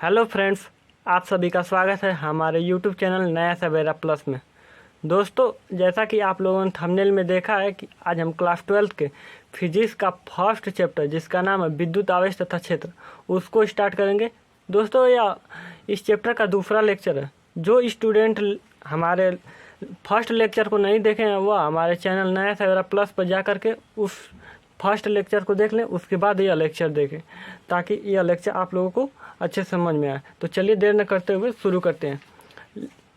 Hello friends, आप सभी का स्वागत है हमारे यूट्यूब चैनल नया सवेरा प्लस में। दोस्तों, जैसा कि आप लोगों ने थंबनेल में देखा है कि आज हम क्लास 12 के फिजिक्स का फर्स्ट चैप्टर जिसका नाम है विद्युत आवेश तथा क्षेत्र उसको स्टार्ट करेंगे। दोस्तों, यह इस चैप्टर का दूसरा लेक्चर है। जो स्टूडेंट हमारे फर्स्ट लेक्चर को नहीं देखे हैं वह हमारे चैनल नया सवेरा प्लस पर जा कर के उस फर्स्ट लेक्चर को देख लें, उसके बाद यह लेक्चर देखें ताकि यह लेक्चर आप लोगों को अच्छे समझ में आए। तो चलिए देर न करते हुए शुरू करते हैं।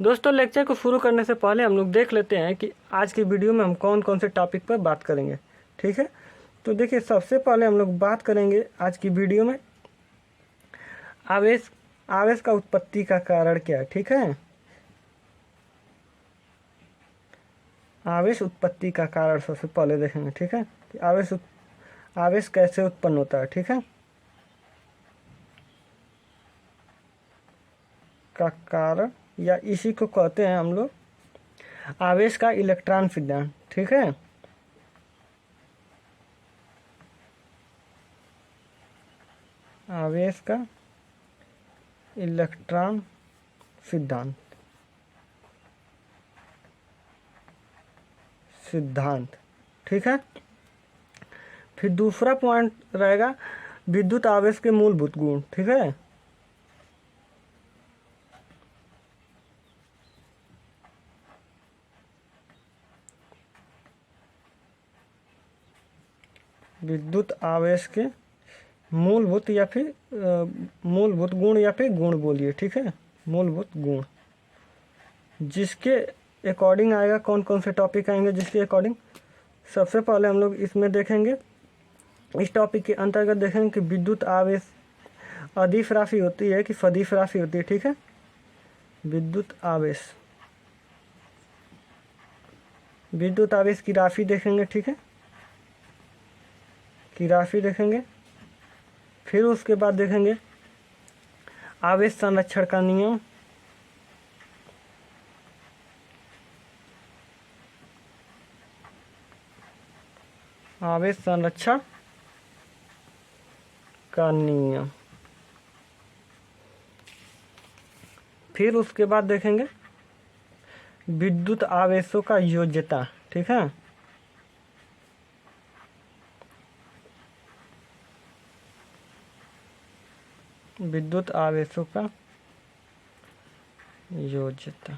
दोस्तों, लेक्चर को शुरू करने से पहले हम लोग देख लेते हैं कि आज की वीडियो में हम कौन कौन से टॉपिक पर बात करेंगे। ठीक है, तो देखिए, सबसे पहले हम लोग बात करेंगे आज की वीडियो में आवेश का उत्पत्ति का कारण क्या है। ठीक है, आवेश उत्पत्ति का कारण सबसे पहले देखेंगे। ठीक है, कि आवेश कैसे उत्पन्न होता है। ठीक है, का कारण या इसी को कहते हैं हम लोग आवेश का इलेक्ट्रॉन सिद्धांत। ठीक है, आवेश का इलेक्ट्रॉन सिद्धांत। ठीक है, फिर दूसरा पॉइंट रहेगा विद्युत आवेश के मूलभूत गुण। ठीक है, विद्युत आवेश के मूलभूत या फिर मूलभूत गुण या फिर गुण बोलिए। ठीक है, मूलभूत गुण जिसके अकॉर्डिंग आएगा। कौन कौन से टॉपिक आएंगे जिसके अकॉर्डिंग? सबसे पहले हम लोग इसमें देखेंगे, इस टॉपिक के अंतर्गत देखेंगे कि विद्युत आवेश अदिश राशि होती है कि सदिश राशि होती है। ठीक है, विद्युत आवेश की राशि देखेंगे। ठीक है, की राशि देखेंगे। फिर उसके बाद देखेंगे आवेश संरक्षण का नियम। आवेश संरक्षण का नियम। फिर उसके बाद देखेंगे विद्युत आवेशों का योज्यता। ठीक है, विद्युत आवेशों का योज्यता।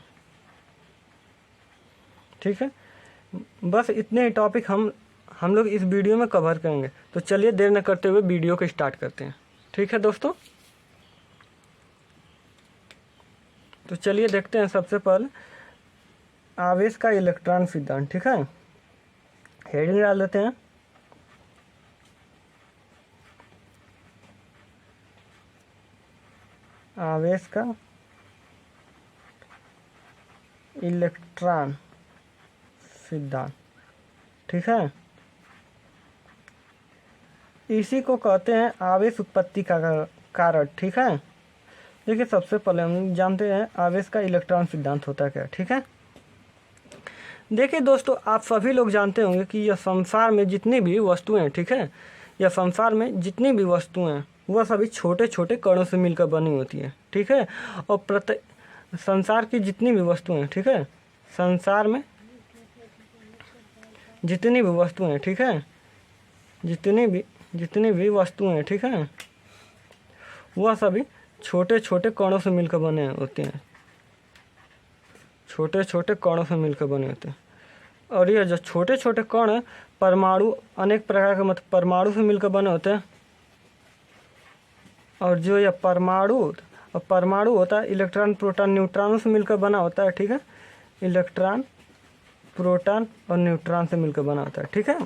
ठीक है, बस इतने ही टॉपिक हम लोग इस वीडियो में कवर करेंगे। तो चलिए देर न करते हुए वीडियो को स्टार्ट करते हैं। ठीक है दोस्तों, तो चलिए देखते हैं सबसे पहले आवेश का इलेक्ट्रॉन सिद्धांत। ठीक है, हेडिंग डाल देते हैं आवेश का इलेक्ट्रॉन सिद्धांत। ठीक है, इसी को कहते हैं आवेश उत्पत्ति का कारण। ठीक है, देखिए, सबसे पहले हम जानते हैं आवेश का इलेक्ट्रॉन सिद्धांत होता है क्या। ठीक है, देखिए दोस्तों, आप सभी लोग जानते होंगे कि यह संसार में जितनी भी वस्तुएं हैं, ठीक है, यह संसार में जितनी भी वस्तुएं हैं वह सभी छोटे छोटे कणों से मिलकर बनी होती है। ठीक है, और संसार की जितनी भी वस्तुएं, ठीक है, संसार में जितनी भी वस्तुएं, ठीक है, जितनी भी वस्तुएं, ठीक है, वह सभी छोटे छोटे कणों से मिलकर बने होते हैं। छोटे छोटे कणों से मिलकर बने होते हैं। और यह जो छोटे छोटे कण हैं, परमाणु, अनेक प्रकार के मतलब परमाणु से मिलकर बने होते हैं। और जो यह परमाणु होता है इलेक्ट्रॉन प्रोटॉन न्यूट्रॉनों से मिलकर बना होता है। ठीक है, इलेक्ट्रॉन प्रोटॉन और न्यूट्रॉन से मिलकर बना होता है। ठीक है,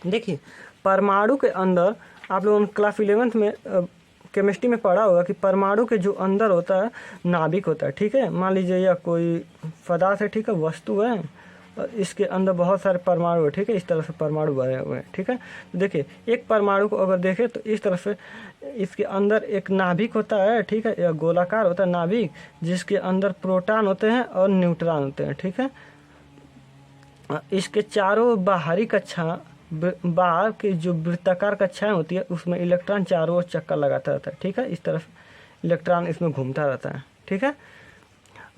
देखिए, परमाणु के अंदर आप लोगों ने क्लास 11th में केमिस्ट्री में पढ़ा होगा कि परमाणु के जो अंदर होता है नाभिक होता है। ठीक है, मान लीजिए यह कोई पदार्थ है, ठीक है, वस्तु है, इसके अंदर बहुत सारे परमाणु है। ठीक है, इस तरह से परमाणु बने हुए हैं। ठीक है, तो देखिए, एक परमाणु को अगर देखें तो इस तरह से इसके अंदर एक नाभिक होता है। ठीक है, यह गोलाकार होता है नाभिक, जिसके अंदर प्रोटॉन होते हैं और न्यूट्रॉन होते हैं। ठीक है, इसके चारों बाहरी कक्षा बाहर की जो वृत्ताकार कक्षाएं होती है उसमें इलेक्ट्रॉन चारों ओर चक्कर लगाता रहता है। ठीक है, इस तरफ इलेक्ट्रॉन इसमें घूमता रहता है, ठीक है।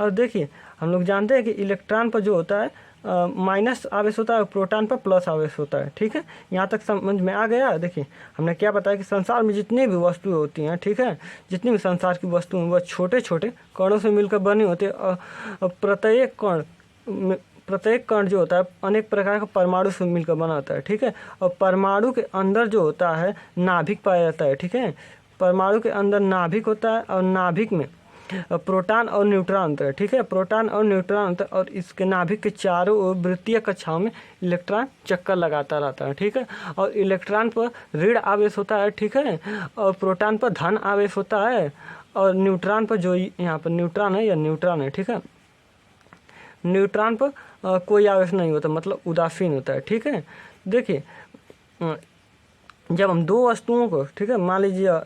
और देखिए हम लोग जानते हैं कि इलेक्ट्रॉन पर जो होता है माइनस आवेश होता है और प्रोटॉन पर प्लस आवेश होता है, ठीक है। यहाँ तक समझ में आ गया। देखिए हमने क्या बताया कि संसार में जितनी भी वस्तुएं होती हैं, ठीक है, जितनी भी संसार की वस्तुएं वह छोटे छोटे कणों से मिलकर बनी होती है और प्रत्येक कण जो होता है अनेक प्रकार का परमाणु से मिलकर बना होता है, ठीक है। और परमाणु के अंदर जो होता है नाभिक पाया जाता है, ठीक है। परमाणु के अंदर नाभिक होता है और नाभिक में प्रोटॉन और न्यूट्रॉन होता है, ठीक है। प्रोटॉन और न्यूट्रॉन होता है और इसके नाभिक के चारों ओर वृत्तीय कक्षाओं में इलेक्ट्रॉन चक्कर लगाता रहता है, ठीक है। और इलेक्ट्रॉन पर ऋण आवेश होता है, ठीक है, और प्रोटॉन पर धन आवेश होता है और न्यूट्रॉन पर जो यहाँ पर न्यूट्रॉन है या न्यूट्रॉन है, ठीक है, न्यूट्रॉन पर कोई आवेश नहीं होता, मतलब उदासीन होता है, ठीक है। देखिए जब हम दो वस्तुओं को, ठीक है, मान लीजिए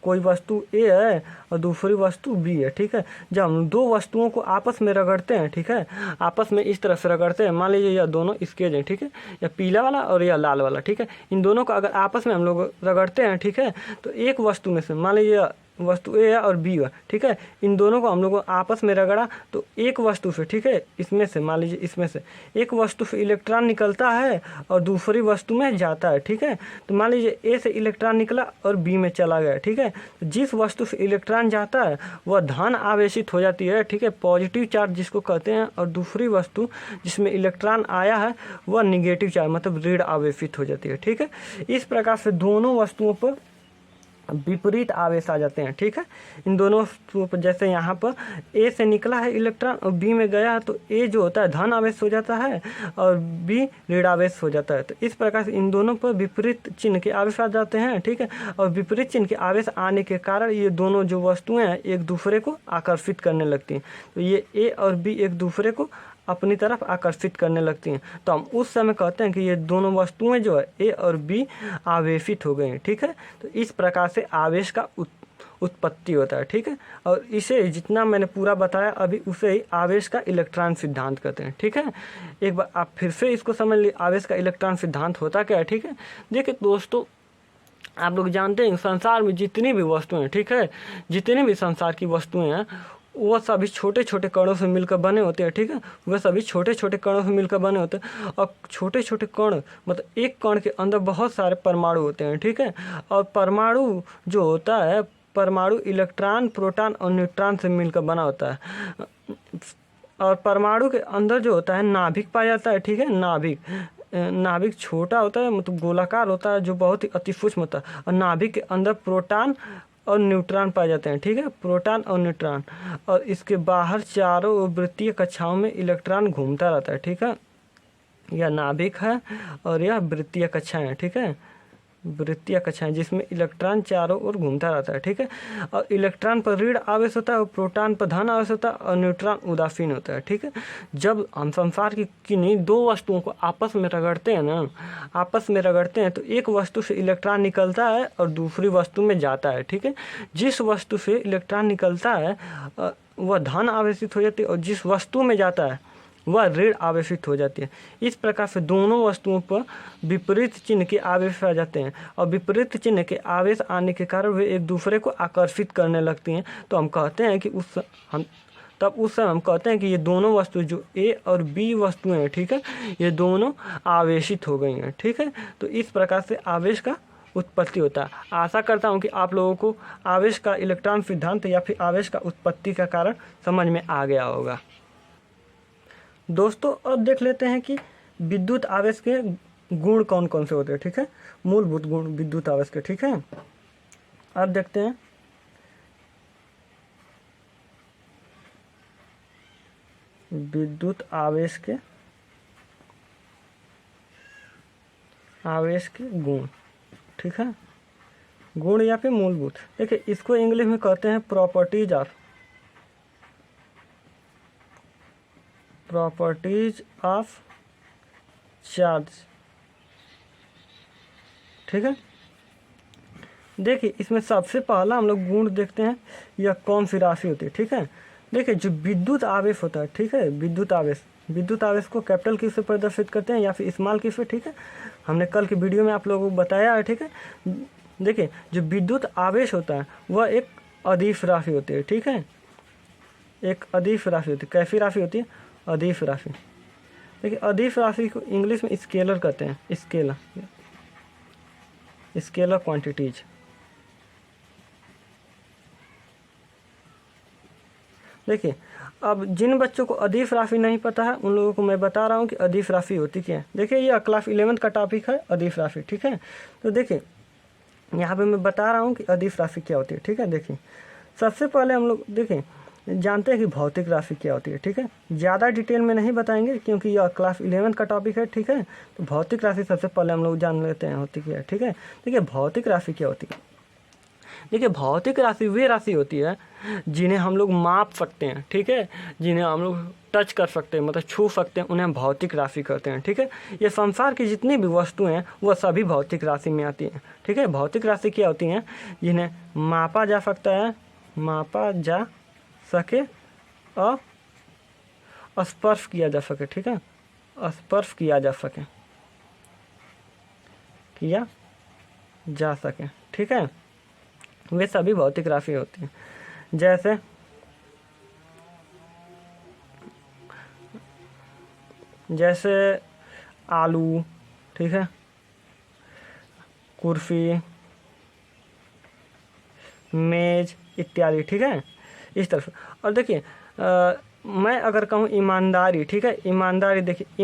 कोई वस्तु ए है और दूसरी वस्तु बी है, ठीक है। जब हम दो वस्तुओं को आपस में रगड़ते हैं, ठीक है, आपस में इस तरह से रगड़ते हैं, मान लीजिए यह दोनों स्केच हैं, ठीक है, या पीला वाला और यह लाल वाला, ठीक है। इन दोनों को अगर आपस में हम लोग रगड़ते हैं, ठीक है, तो एक वस्तु में से मान लीजिए वस्तु ए है और बी है, ठीक है, इन दोनों को हम लोग आपस में रगड़ा तो एक वस्तु से, ठीक है, इसमें से मान लीजिए इसमें से एक वस्तु से इलेक्ट्रॉन निकलता है और दूसरी वस्तु में जाता है, ठीक है। तो मान लीजिए ए से इलेक्ट्रॉन निकला और बी में चला गया, ठीक है। तो जिस वस्तु से इलेक्ट्रॉन जाता है वह धन आवेशित हो जाती है, ठीक है, पॉजिटिव चार्ज जिसको कहते हैं, और दूसरी वस्तु जिसमें इलेक्ट्रॉन आया है वह निगेटिव चार्ज मतलब ऋण आवेशित हो जाती है, ठीक है। इस प्रकार से दोनों वस्तुओं पर विपरीत आवेश आ जाते हैं, ठीक है। इन दोनों वस्तुओं पर जैसे यहाँ पर ए से निकला है इलेक्ट्रॉन और बी में गया है तो ए जो होता है धन आवेश हो जाता है और बी ऋण आवेश हो जाता है। तो इस प्रकार से इन दोनों पर विपरीत चिन्ह के आवेश आ जाते हैं, ठीक है। और विपरीत चिन्ह के आवेश आने के कारण ये दोनों जो वस्तुएं हैं एक दूसरे को आकर्षित करने लगती हैं। तो ये ए और बी एक दूसरे को अपनी तरफ आकर्षित करने लगती हैं। तो हम उस समय कहते हैं कि ये दोनों वस्तुएं जो है ए और बी आवेशित हो गई हैं, ठीक है। तो इस प्रकार से आवेश का उत्पत्ति होता है, ठीक है। और इसे जितना मैंने पूरा बताया अभी उसे ही आवेश का इलेक्ट्रॉन सिद्धांत कहते हैं, ठीक है। एक बार आप फिर से इसको समझ लीजिए आवेश का इलेक्ट्रॉन सिद्धांत होता क्या है, ठीक है। देखिए दोस्तों आप लोग जानते हैं संसार में जितनी भी वस्तुएं हैं, ठीक है, जितनी भी संसार की वस्तुएं हैं वो सभी छोटे छोटे कणों से मिलकर बने होते हैं, ठीक है। वह सभी छोटे छोटे कणों से मिलकर बने होते हैं और छोटे छोटे कण मतलब एक कण के अंदर बहुत सारे परमाणु होते हैं, ठीक है। और परमाणु जो होता है परमाणु इलेक्ट्रॉन प्रोटॉन और न्यूट्रॉन से मिलकर बना होता है। और परमाणु के अंदर जो होता है नाभिक पाया जाता है, ठीक है। नाभिक छोटा होता है मतलब गोलाकार होता है जो बहुत ही अति सूक्ष्म होता है। और नाभिक के अंदर प्रोटॉन और न्यूट्रॉन पाए जाते हैं, ठीक है, प्रोटॉन और न्यूट्रॉन। और इसके बाहर चारों वृत्तीय कक्षाओं में इलेक्ट्रॉन घूमता रहता है, ठीक है। यह नाभिक है और यह वृत्तीय कक्षाएं हैं, ठीक है, वृत्तीय कक्षाएं जिसमें इलेक्ट्रॉन चारों ओर घूमता रहता है, ठीक है। और इलेक्ट्रॉन पर ऋण आवेश होता है और प्रोटॉन पर धन आवेश होता है और न्यूट्रॉन उदासीन होता है, ठीक है। जब हम संसार की किन्हीं दो वस्तुओं को आपस में रगड़ते हैं ना, आपस में रगड़ते हैं तो एक वस्तु से इलेक्ट्रॉन निकलता है और दूसरी वस्तु में जाता है, ठीक है। जिस वस्तु से इलेक्ट्रॉन निकलता है वह धन आवेशित हो जाती है और जिस वस्तु में जाता है वह ऋण आवेशित हो जाती है। इस प्रकार से दोनों वस्तुओं पर विपरीत चिन्ह के आवेश आ जाते हैं और विपरीत चिन्ह के आवेश आने के कारण वे एक दूसरे को आकर्षित करने लगती हैं। तो हम कहते हैं कि उस समय हम कहते हैं कि ये दोनों वस्तु जो ए और बी वस्तुएं हैं, ठीक है, ये दोनों आवेशित हो गई हैं, ठीक है। तो इस प्रकार से आवेश का उत्पत्ति होता है। आशा करता हूँ कि आप लोगों को आवेश का इलेक्ट्रॉन सिद्धांत या फिर आवेश का उत्पत्ति का कारण समझ में आ गया होगा। दोस्तों अब देख लेते हैं कि विद्युत आवेश के गुण कौन कौन से होते हैं, ठीक है, मूलभूत गुण विद्युत आवेश के, ठीक है। अब देखते हैं विद्युत आवेश के गुण, ठीक है, गुण या फिर मूलभूत। देखिए इसको इंग्लिश में कहते हैं प्रॉपर्टीज ऑफ चार्ज, ठीक है। देखिए इसमें सबसे पहला हम लोग गुण देखते हैं यह कौन सी राशि होती है, ठीक है। देखिए जो विद्युत आवेश होता है, ठीक है, विद्युत आवेश को कैपिटल की से प्रदर्शित करते हैं या फिर स्मॉल की से, ठीक है। हमने कल की वीडियो में आप लोगों को बताया है, ठीक है। देखिए जो विद्युत आवेश होता है वह एक अदिश राशि होती है, ठीक है, एक अदिश राशि होती है। कैसी राशि होती है? अदिश राशि। देखिए अदिश राशि को इंग्लिश में स्केलर कहते हैं, स्केलर, स्केलर क्वांटिटीज। देखिए अब जिन बच्चों को अदिश राशि नहीं पता है उन लोगों को मैं बता रहा हूँ कि अदिश राशि होती क्या है। देखिए ये क्लास 11 का टॉपिक है अदिश राशि, ठीक है। तो देखिए यहाँ पे मैं बता रहा हूँ कि अदिश राशि क्या होती है, ठीक है। देखिए सबसे पहले हम लोग देखिए जानते हैं कि भौतिक राशि क्या होती है, ठीक है। ज़्यादा डिटेल में नहीं बताएंगे क्योंकि यह क्लास 11 का टॉपिक है, ठीक है। तो भौतिक राशि सबसे पहले हम लोग जान लेते हैं होती क्या है, ठीक है। देखिए भौतिक राशि क्या होती है? देखिए भौतिक राशि वे राशि होती है जिन्हें हम लोग माप सकते हैं, ठीक है, जिन्हें हम लोग टच कर सकते हैं, मतलब छू सकते हैं, उन्हें हम भौतिक राशि कहते हैं, ठीक है। ये संसार की जितनी भी वस्तुएं हैं वह सभी भौतिक राशि में आती हैं, ठीक है। भौतिक राशि क्या होती हैं? जिन्हें मापा जा सकता है, मापा जा सके और स्पर्श किया जा सके, ठीक है, स्पर्श किया जा सके, किया जा सके, ठीक है। वे सभी भौतिक राशि होती हैं। जैसे आलू, ठीक है, कुर्सी, मेज इत्यादि, ठीक है, इस तरह से। और देखिए मैं अगर कहूँ ईमानदारी, ठीक है, ईमानदारी, देखिए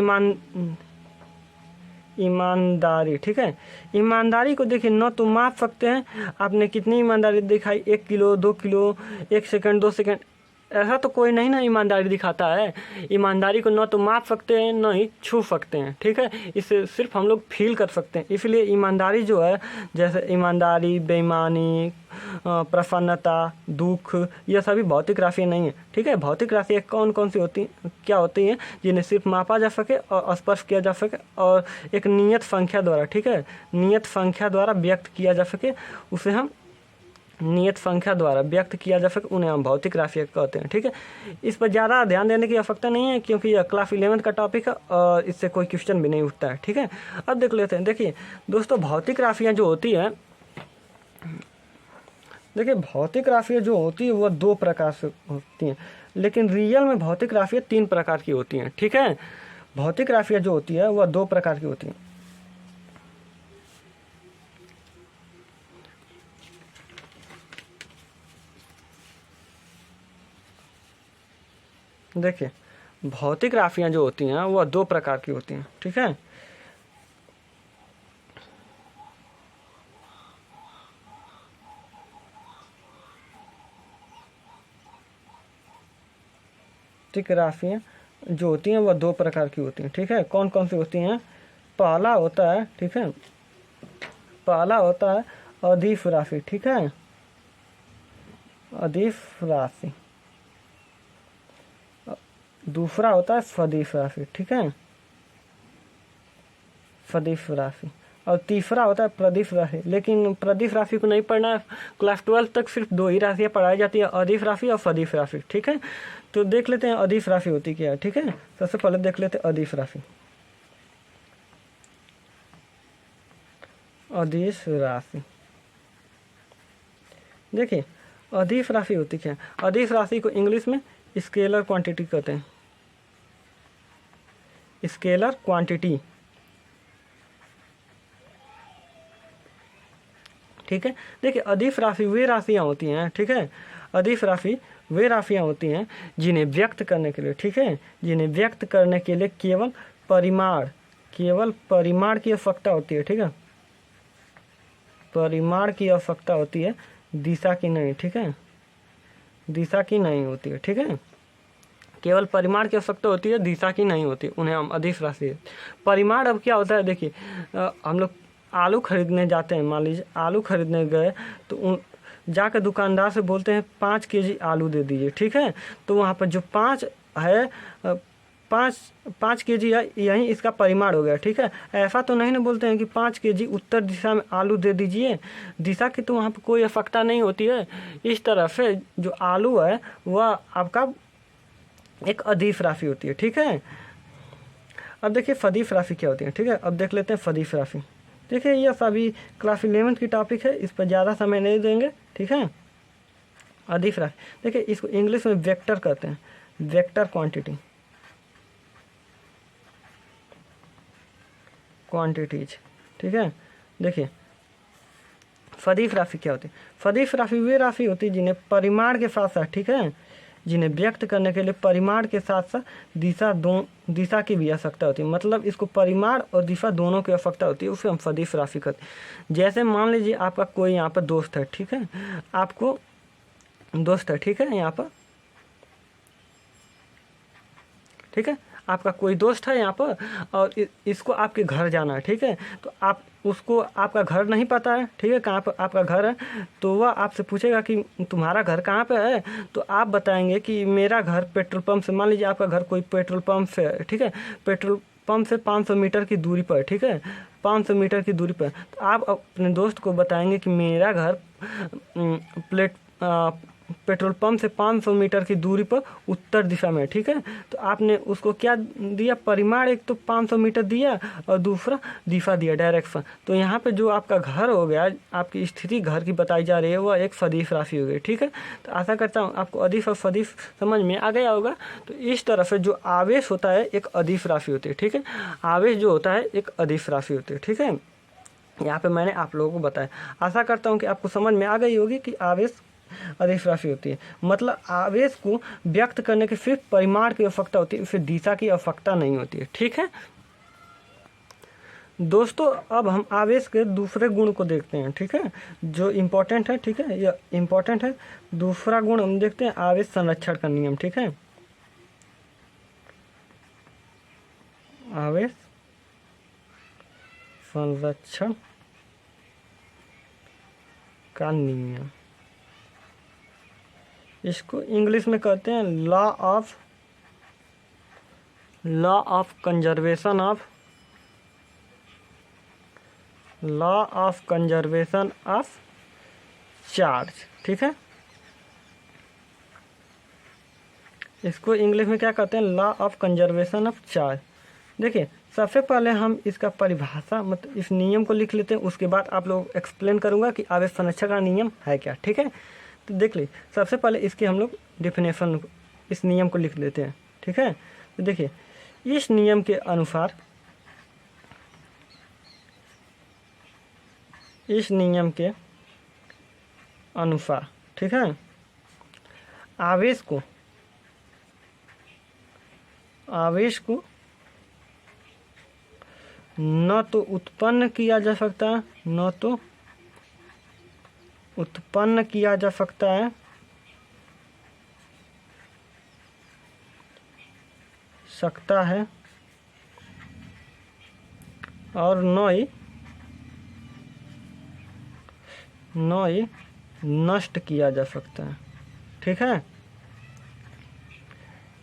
ईमानदारी, ठीक है। ईमानदारी को देखिए न तो माप सकते हैं, आपने कितनी ईमानदारी दिखाई, 1 किलो, 2 किलो, 1 सेकंड, 2 सेकंड, ऐसा तो कोई नहीं ना ईमानदारी दिखाता है। ईमानदारी को न तो माप सकते हैं न ही छू सकते हैं, ठीक है। इसे सिर्फ हम लोग फील कर सकते हैं। इसलिए ईमानदारी जो है, जैसे ईमानदारी, बेईमानी, प्रसन्नता, दुख, यह सभी भौतिक राशि नहीं है, ठीक है। भौतिक राशि कौन कौन सी होती क्या होती हैं? जिन्हें सिर्फ मापा जा सके और स्पर्श किया जा सके और एक नियत संख्या द्वारा, ठीक है, नियत संख्या द्वारा व्यक्त किया जा सके, उसे हम नियत संख्या द्वारा व्यक्त किया जा सके, उन्हें हम भौतिक राशि कहते हैं, ठीक है। इस पर ज़्यादा ध्यान देने की आवश्यकता नहीं है क्योंकि यह क्लास 11 का टॉपिक है और इससे कोई क्वेश्चन भी नहीं उठता है, ठीक है। अब देख लेते हैं। देखिए दोस्तों भौतिक राशियाँ जो होती हैं, देखिए भौतिक राशियाँ जो होती है वह 2 प्रकार से होती हैं, लेकिन रियल में भौतिक राशियाँ 3 प्रकार की होती हैं, ठीक है। भौतिक राशियाँ जो होती है वह 2 प्रकार की होती हैं। देखिए भौतिक राशियाँ जो होती हैं वह 2 प्रकार की होती हैं, ठीक है। भौतिक राशियाँ जो होती हैं वह 2 प्रकार की होती हैं, ठीक है। कौन कौन सी होती हैं? पहला होता है, ठीक है, पहला होता है अदिश राशि, ठीक है, अदिश राशि। दूसरा होता है सदिश राशि, ठीक है, सदिश राशि। और तीसरा होता है प्रदिश राशि। लेकिन प्रदिश राशि को नहीं पढ़ना, क्लास 12 तक सिर्फ 2 ही राशियाँ पढ़ाई जाती है, अदिश राशि और सदिश राशि, ठीक है। तो देख लेते हैं अदिश राशि होती क्या है, ठीक है। सबसे पहले देख लेते हैं अदिश राशि। अदिश राशि, देखिए अदिश राशि होती क्या है? अदिश राशि को इंग्लिश में स्केलर क्वांटिटी कहते हैं, स्केलर क्वांटिटी, ठीक है। देखिए अदिश राशि वे राशियाँ होती हैं, ठीक है, अदिश राशि वे राशियाँ होती हैं जिन्हें व्यक्त करने के लिए, ठीक है, जिन्हें व्यक्त करने के लिए केवल परिमाण की आवश्यकता होती है, ठीक है, परिमाण की आवश्यकता होती है, दिशा की नहीं, ठीक है, दिशा की नहीं होती है, ठीक है। केवल परिमाण की आवश्यकता होती है, दिशा की नहीं होती, उन्हें हम अदिश राशि। परिमाण अब क्या होता है? देखिए हम लोग आलू खरीदने जाते हैं, मान लीजिए आलू खरीदने गए तो जाकर दुकानदार से बोलते हैं 5 केजी आलू दे दीजिए, ठीक है। तो वहाँ पर जो 5 है, 5 केजी है, यही इसका परिमाण हो गया, ठीक है। ऐसा तो नहीं ना बोलते हैं कि 5 केजी उत्तर दिशा में आलू दे दीजिए, दिशा की तो वहाँ पर कोई आवश्यकता नहीं होती है। इस तरह से जो आलू है वह आपका एक अदिश राशि होती है, ठीक है। अब देखिए सदिश राशि क्या होती है, ठीक है। अब देख लेते हैं सदिश राशि, देखिए ये सभी क्लास 11 की टॉपिक है, इस पर ज़्यादा समय नहीं देंगे, ठीक है। अधिक राशि, देखिए इसको इंग्लिश में वेक्टर कहते हैं, वेक्टर क्वांटिटी, क्वांटिटीज, ठीक है। देखिए सदिश राशि क्या होती है? सदिश राशि वे राशि होती है जिन्हें परिमाण के साथ साथ, ठीक है, जिन्हें व्यक्त करने के लिए परिमाण के साथ साथ दिशा की भी आवश्यकता होती है। मतलब इसको परिमाण और दिशा दोनों की आवश्यकता होती है, उसे हम सदिश राशि कहते हैं। जैसे मान लीजिए आपका कोई यहाँ पर दोस्त है, ठीक है, आपको दोस्त है, ठीक है, यहाँ पर, ठीक है, आपका कोई दोस्त है यहाँ पर और इसको आपके घर जाना है, ठीक है, तो आप उसको आपका घर नहीं पता है, ठीक है, कहाँ पर आपका घर है, तो वह आपसे पूछेगा कि तुम्हारा घर कहाँ पे है, तो आप बताएंगे कि मेरा घर पेट्रोल पंप से, मान लीजिए आपका घर कोई पेट्रोल पंप से है, ठीक है, पेट्रोल पंप से 500 मीटर की दूरी पर, ठीक है, 500 मीटर की दूरी पर, तो आप अपने दोस्त को बताएंगे कि मेरा घर पेट्रोल पंप से 500 मीटर की दूरी पर उत्तर दिशा में, ठीक है। तो आपने उसको क्या दिया, परिमाण, एक तो 500 मीटर दिया और दूसरा दिशा दिया, डायरेक्शन। तो यहाँ पे जो आपका घर हो गया, आपकी स्थिति घर की बताई जा रही है, वह एक सदिश राशि हो गई, ठीक है। तो आशा करता हूँ आपको अदिश और सदिश समझ में आ गया होगा। तो इस तरह से जो आवेश होता है एक अदिश राशि होती है, ठीक है, आवेश जो होता है एक अदिश राशि होती है, ठीक है। यहाँ पे मैंने आप लोगों को बताया, आशा करता हूँ कि आपको समझ में आ गई होगी कि आवेश अदिश राशि होती है। मतलब आवेश को व्यक्त करने के सिर्फ परिमाण की आवश्यकता होती है, फिर दिशा की आवश्यकता नहीं होती है, ठीक है दोस्तों। अब हम आवेश के दूसरे गुण को देखते हैं, ठीक है, जो इम्पोर्टेंट है, ठीक है, यह इम्पोर्टेंट है। दूसरा गुण हम देखते हैं आवेश संरक्षण का नियम, ठीक है, आवेश संरक्षण का नियम, इसको इंग्लिश में कहते हैं law of conservation of charge, ठीक है। इसको इंग्लिश में क्या कहते हैं, law of conservation of charge. देखिए सबसे पहले हम इसका परिभाषा, मतलब इस नियम को लिख लेते हैं, उसके बाद आप लोग एक्सप्लेन करूंगा कि आवेश संरक्षण का नियम है क्या, ठीक है। तो देख ली, सबसे पहले इसके हम लोग डेफिनेशन, इस नियम को लिख लेते हैं, ठीक है। तो देखिए इस नियम के अनुसार, इस नियम के अनुसार, ठीक है, आवेश को न तो उत्पन्न किया जा सकता है, न तो उत्पन्न किया जा सकता है, और न ही नष्ट किया जा सकता है, ठीक है।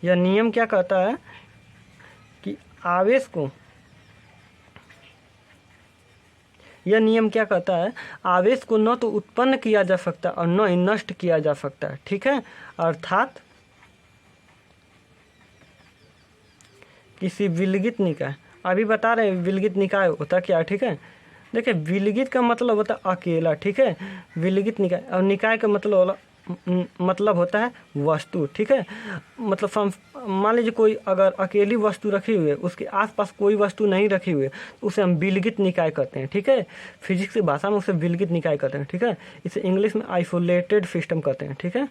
यह नियम क्या कहता है कि आवेश को, यह नियम क्या कहता है, आवेश को न तो उत्पन्न किया जा सकता और न ही नष्ट किया जा सकता है, ठीक है। अर्थात किसी विलगित निकाय, अभी बता रहे हैं विलगित निकाय होता क्या, ठीक है। देखिए विलगित का मतलब होता है अकेला, ठीक है, विलगित निकाय, और निकाय का मतलब होता है वस्तु, ठीक है। मतलब मान लीजिए कोई अगर अकेली वस्तु रखी हुई है, उसके आसपास कोई वस्तु नहीं रखी हुई है, तो उसे हम विलगित निकाय कहते हैं, ठीक है। फिजिक्स की भाषा में उसे विलगित निकाय कहते हैं, ठीक है। इसे इंग्लिश में आइसोलेटेड सिस्टम कहते हैं, ठीक है,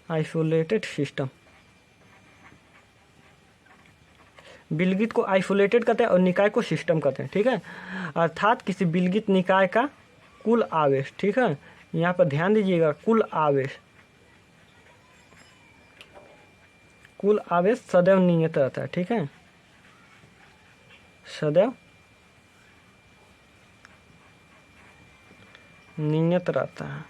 आइसोलेटेड सिस्टम। विलगित को आइसोलेटेड कहते हैं और निकाय को सिस्टम कहते हैं, ठीक है। अर्थात किसी विलगित निकाय का कुल आवेश, ठीक है, यहाँ पर ध्यान दीजिएगा, कुल आवेश सदैव नियत रहता है, ठीक है, सदैव नियत रहता है।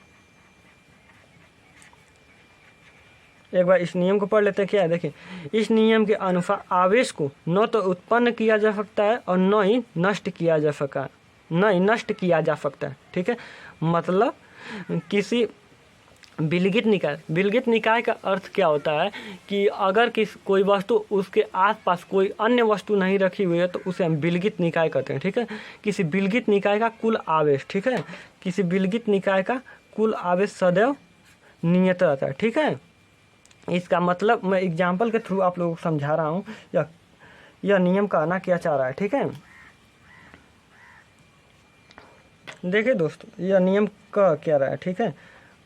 एक बार इस नियम को पढ़ लेते हैं, क्या है, देखिए इस नियम के अनुसार आवेश को न तो उत्पन्न किया जा सकता है और न ही नष्ट किया जा सकता है, ठीक है। मतलब किसी विलगित निकाय का अर्थ क्या होता है कि अगर कोई वस्तु उसके आसपास कोई अन्य वस्तु नहीं रखी हुई है तो उसे हम विलगित निकाय कहते हैं। ठीक है, किसी विलगित निकाय का कुल आवेश, ठीक है, किसी विलगित निकाय का कुल आवेश सदैव नियत रहता है। ठीक है, इसका मतलब मैं एग्जाम्पल के थ्रू आप लोगों को समझा रहा हूँ यह नियम कहना क्या चाह रहा है। ठीक है, देखिए दोस्तों, यह नियम कह क्या रहा है। ठीक है,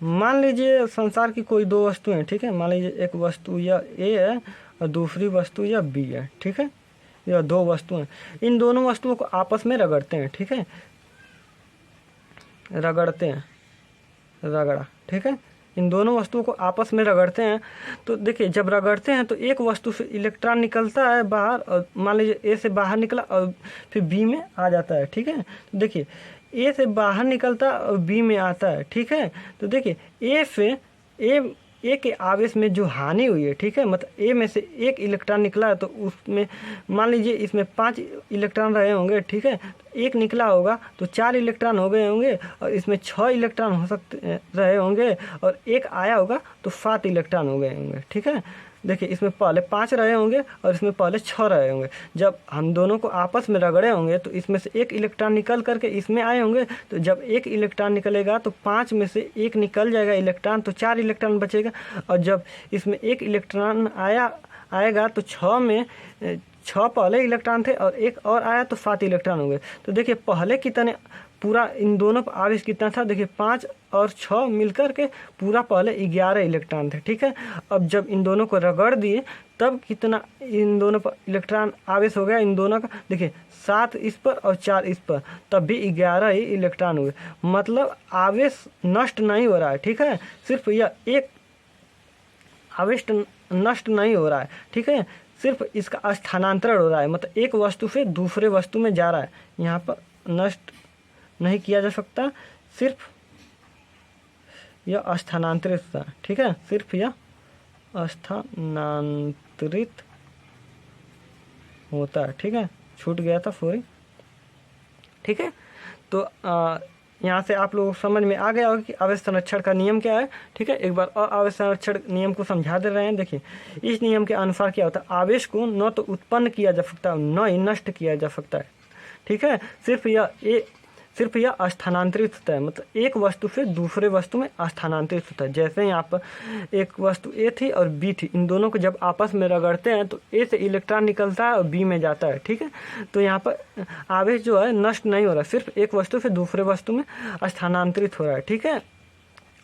मान लीजिए संसार की कोई दो वस्तुएं हैं। ठीक है, मान लीजिए एक वस्तु यह ए है और दूसरी वस्तु यह बी है। ठीक है, यह दो वस्तुएं, इन दोनों वस्तुओं को आपस में रगड़ते हैं। ठीक है, रगड़ा। ठीक है, इन दोनों वस्तुओं को आपस में रगड़ते हैं तो देखिए, जब रगड़ते हैं तो एक वस्तु से इलेक्ट्रॉन निकलता है बाहर, और मान लीजिए ए से बाहर निकला और फिर बी में आ जाता है। ठीक है, तो देखिए ए से बाहर निकलता और बी में आता है। ठीक है, तो देखिए ए के आवेश में जो हानि हुई है, ठीक है, मतलब ए में से एक इलेक्ट्रॉन निकला तो उसमें मान लीजिए इसमें 5 इलेक्ट्रॉन रहे होंगे। ठीक है, तो एक निकला होगा तो 4 इलेक्ट्रॉन हो गए होंगे, और इसमें 6 इलेक्ट्रॉन हो सकते रहे होंगे, और एक आया होगा तो 7 इलेक्ट्रॉन हो गए होंगे। ठीक है, देखिए इसमें पहले 5 रहे होंगे और इसमें पहले 6 रहे होंगे। जब हम दोनों को आपस में रगड़े होंगे तो इसमें से एक इलेक्ट्रॉन निकल करके इसमें आए होंगे, तो जब एक इलेक्ट्रॉन निकलेगा तो 5 में से एक निकल जाएगा इलेक्ट्रॉन, तो 4 इलेक्ट्रॉन बचेगा। और जब इसमें एक इलेक्ट्रॉन आएगा तो 6 में 6 पहले इलेक्ट्रॉन थे और एक और आया तो 7 इलेक्ट्रॉन हो गए। तो देखिए पहले कितने, पूरा इन दोनों पर आवेश कितना था, देखिए 5 और 6 मिलकर के पूरा पहले 11 इलेक्ट्रॉन थे। ठीक है, अब जब इन दोनों को रगड़ दिए तब कितना इन दोनों पर इलेक्ट्रॉन आवेश हो गया, इन दोनों का देखिए 7 इस पर और 4 इस पर, तब भी 11 ही इलेक्ट्रॉन हुए। मतलब आवेश नष्ट नहीं हो रहा है। ठीक है, सिर्फ यह एक आवेश नष्ट नहीं हो रहा है। ठीक है, सिर्फ इसका स्थानांतरण हो रहा है, मतलब एक वस्तु से दूसरे वस्तु में जा रहा है। यहाँ पर नष्ट नहीं किया जा सकता, सिर्फ यह स्थानांतरित होता है। ठीक है, सिर्फ यह स्थानांतरित होता है। ठीक है, छूट गया था सॉरी। ठीक है, तो यहाँ से आप लोग समझ में आ गया होगा कि आवेश संरक्षण का नियम क्या है। ठीक है, एक बार और आवेश संरक्षण नियम को समझा दे रहे हैं। देखिए इस नियम के अनुसार क्या होता है, आवेश को न तो उत्पन्न किया जा सकता है न ही नष्ट किया जा सकता है। ठीक है, सिर्फ यह स्थानांतरित होता है, मतलब एक वस्तु से दूसरे वस्तु में स्थानांतरित होता है। जैसे यहाँ पर एक वस्तु ए थी और बी थी, इन दोनों को जब आपस में रगड़ते हैं तो ए से इलेक्ट्रॉन निकलता है और बी में जाता है। ठीक है, तो यहाँ पर आवेश जो है नष्ट नहीं हो रहा, सिर्फ एक वस्तु से दूसरे वस्तु में स्थानांतरित हो रहा है। ठीक है,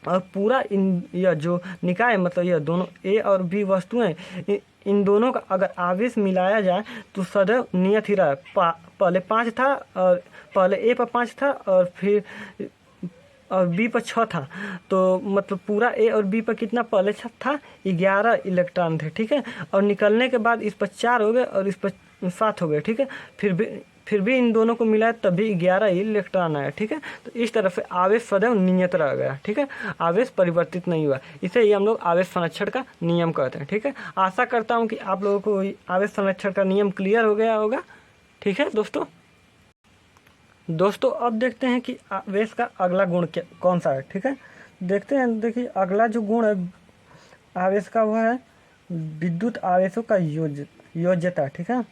और पूरा यह जो निकाय मतलब यह दोनों ए और बी वस्तुएं, इन दोनों का अगर आवेश मिलाया जाए तो सदैव नियत ही रहा। पहले 5 था, और पहले ए पर 5 था और फिर और बी पर 6 था, तो मतलब पूरा ए और बी पर कितना पहले था, 11 इलेक्ट्रॉन थे। ठीक है, और निकलने के बाद इस पर 4 हो गए और इस पर 7 हो गए। ठीक है, फिर भी इन दोनों को मिलाया तब भी 11 ही इलेक्ट्रॉन आया। ठीक है, तो इस तरह से आवेश सदैव नियत रह गया। ठीक है, आवेश परिवर्तित नहीं हुआ, इसे ही हम लोग आवेश संरक्षण का नियम कहते हैं। ठीक है, आशा करता हूँ कि आप लोगों को आवेश संरक्षण का नियम क्लियर हो गया होगा। ठीक है दोस्तों अब देखते हैं कि आवेश का अगला गुण कौन सा है। ठीक है, देखते हैं। देखिए अगला जो गुण है आवेश का वह है विद्युत आवेशों का योज्यता। ठीक है,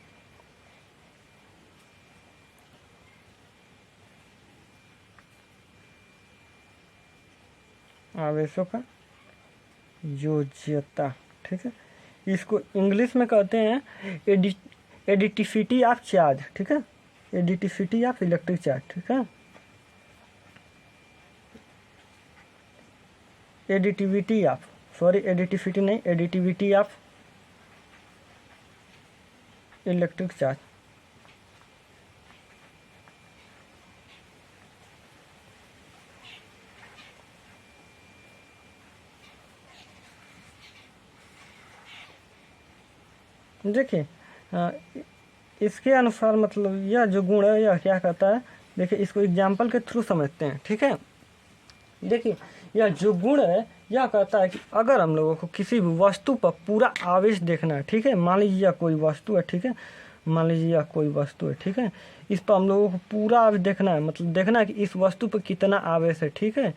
आवेशों का योज्यता। ठीक है, इसको इंग्लिश में कहते हैं एडिटिविटी ऑफ चार्ज। ठीक है, एडिटिविटी ऑफ इलेक्ट्रिक चार्ज। ठीक है, एडिटिविटी ऑफ इलेक्ट्रिक चार्ज। देखिए इसके अनुसार मतलब यह जो गुण है यह क्या कहता है, देखिए इसको एग्जाम्पल के थ्रू समझते हैं। ठीक है, देखिए यह जो गुण है यह कहता है कि अगर हम लोगों को किसी भी वस्तु पर पूरा आवेश देखना है, ठीक है, मान लीजिए यह कोई वस्तु है। ठीक है, मान लीजिए यह कोई वस्तु है। ठीक है, इस पर हम लोगों को पूरा आवेश देखना है, मतलब देखना है कि इस वस्तु पर कितना आवेश है। ठीक है,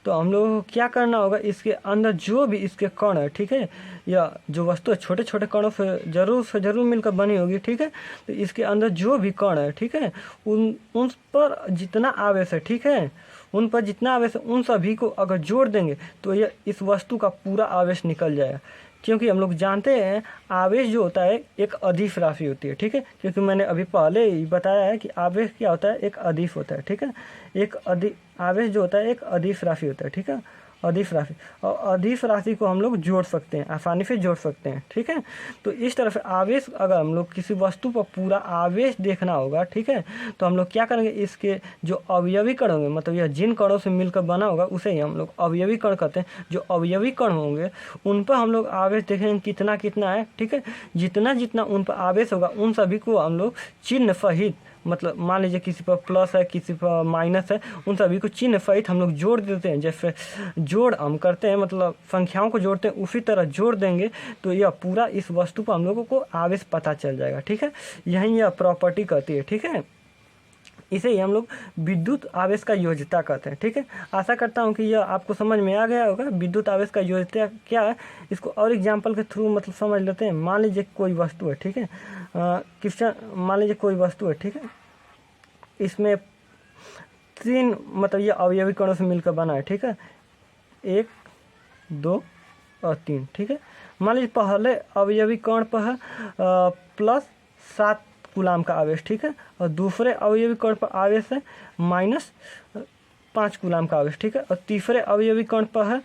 तो हम लोगों को क्या करना होगा, इसके अंदर जो भी इसके कण है, ठीक है, या जो वस्तु है छोटे छोटे कणों से जरूर मिलकर बनी होगी, ठीक है। तो इसके अंदर जो भी कण है, ठीक है, उन पर जितना आवेश है, ठीक है, उन पर जितना आवेश है उन सभी को अगर जोड़ देंगे तो यह इस वस्तु का पूरा आवेश निकल जाएगा। क्योंकि हम लोग जानते हैं आवेश जो होता है एक अदिश राशि होती है, ठीक है, क्योंकि मैंने अभी पहले ही बताया है कि आवेश क्या होता है, एक अदिश होता है, ठीक है। आवेश जो होता है एक अदिश राशि होता है, ठीक है, अदिश राशि। और अदिश राशि को हम लोग जोड़ सकते हैं, आसानी से जोड़ सकते हैं, ठीक है। तो इस तरह से आवेश, अगर हम लोग किसी वस्तु पर पूरा आवेश देखना होगा, ठीक है, तो हम लोग क्या करेंगे, इसके जो अवयवी कण होंगे, मतलब यह जिन कणों से मिलकर बना होगा उसे ही हम लोग अवयवी कण कहते हैं। जो अवयवी कण होंगे उन पर हम लोग आवेश देखेंगे कितना कितना है, ठीक है। जितना जितना उन पर आवेश होगा उन सभी को हम लोग चिन्ह सहित, मतलब मान लीजिए किसी पर प्लस है किसी पर माइनस है, उन सभी को चिन्ह सहित हम लोग जोड़ देते हैं। जैसे जोड़ हम करते हैं, मतलब संख्याओं को जोड़ते हैं, उसी तरह जोड़ देंगे तो यह पूरा इस वस्तु पर हम लोगों को आवेश पता चल जाएगा, ठीक है। यही यह प्रॉपर्टी कहती है, ठीक है। इसे ही हम लोग विद्युत आवेश का योज्यता कहते हैं, ठीक है। आशा करता हूँ कि यह आपको समझ में आ गया होगा विद्युत आवेश का योज्यता क्या है। इसको और एग्जाम्पल के थ्रू मतलब समझ लेते हैं। मान लीजिए कोई वस्तु है, ठीक है, मान लीजिए कोई वस्तु है, ठीक है, इसमें तीन, मतलब ये अवयवी कणों से मिलकर बना है, ठीक है, 1 2 और 3, ठीक है। मान लीजिए पहले अवयवी कण पर है +7 कूलाम का आवेश, ठीक है, और दूसरे अवयवी कण पर आवेश है -5 कूलाम का आवेश, ठीक है, और तीसरे अवयवी कण पर है